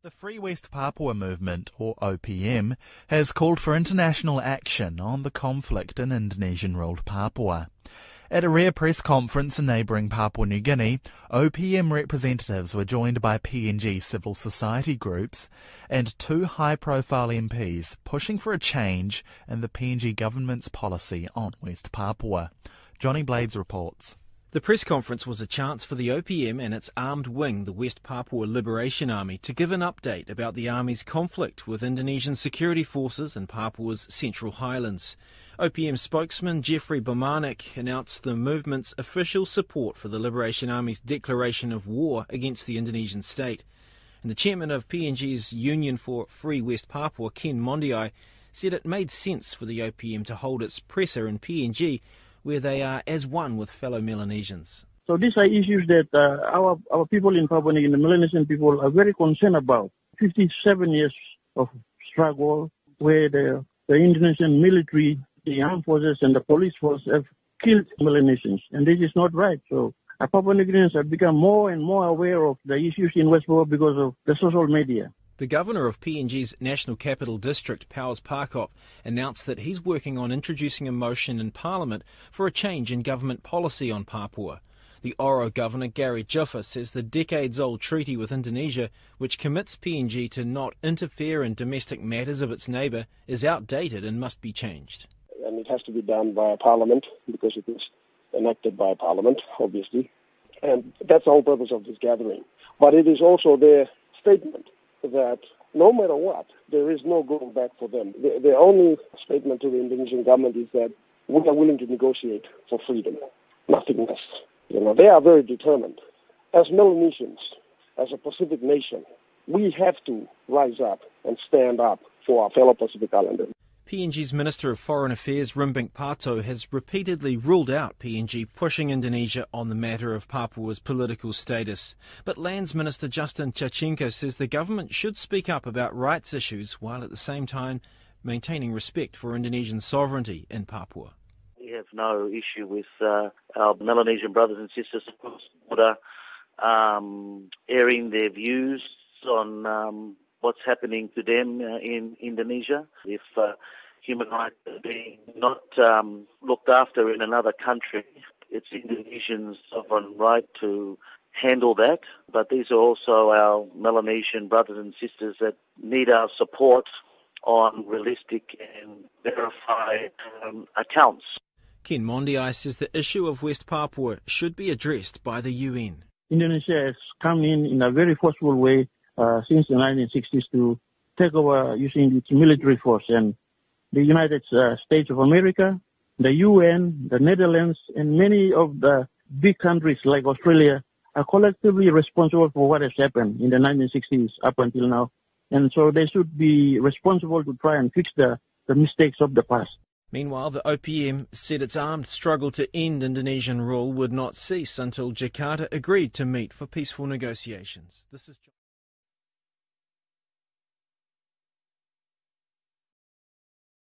The Free West Papua movement, or OPM, has called for international action on the conflict in Indonesian-ruled Papua. At a rare press conference in neighbouring Papua New Guinea, OPM representatives were joined by PNG civil society groups and two high-profile MPs pushing for a change in the PNG government's policy on West Papua. Johnny Blades reports. The press conference was a chance for the OPM and its armed wing, the West Papua Liberation Army, to give an update about the army's conflict with Indonesian security forces in Papua's Central Highlands. OPM spokesman JEFRY BOMANAK announced the movement's official support for the Liberation Army's declaration of war against the Indonesian state. And the chairman of PNG's Union for Free West Papua, Ken Mondiai, said it made sense for the OPM to hold its presser in PNG, where they are as one with fellow Melanesians. So these are issues that our people in Papua New Guinea, the Melanesian people, are very concerned about. 57 years of struggle where the Indonesian military, the armed forces and the police force have killed Melanesians, and this is not right. So Papua New Guineans have become more and more aware of the issues in West Papua because of the social media. The governor of PNG's National Capital District, Powers Parkop, announced that he's working on introducing a motion in Parliament for a change in government policy on Papua. The Oro governor, Gary Juffa, says the decades-old treaty with Indonesia, which commits PNG to not interfere in domestic matters of its neighbour, is outdated and must be changed. And it has to be done by Parliament because it was enacted by Parliament, obviously. And that's the whole purpose of this gathering. But it is also their statement that no matter what, there is no going back for them. The only statement to the Indonesian government is that we are willing to negotiate for freedom, nothing less. They are very determined. As Melanesians, as a Pacific nation, we have to rise up and stand up for our fellow Pacific Islanders. PNG's Minister of Foreign Affairs, Rimbing Pato, has repeatedly ruled out PNG pushing Indonesia on the matter of Papua's political status. But Lands Minister Justin Chachenko says the government should speak up about rights issues while at the same time maintaining respect for Indonesian sovereignty in Papua. We have no issue with our Melanesian brothers and sisters across the border airing their views on what's happening to them in Indonesia. If human rights are being not looked after in another country, it's Indonesians' sovereign right to handle that. But these are also our Melanesian brothers and sisters that need our support on realistic and verified accounts. Ken Mondiai says the issue of West Papua should be addressed by the UN. Indonesia has come in a very forceful way since the 1960s to take over using its military force. And the United States of America, the UN, the Netherlands, and many of the big countries like Australia are collectively responsible for what has happened in the 1960s up until now. And so they should be responsible to try and fix the mistakes of the past. Meanwhile, the OPM said its armed struggle to end Indonesian rule would not cease until Jakarta agreed to meet for peaceful negotiations. This is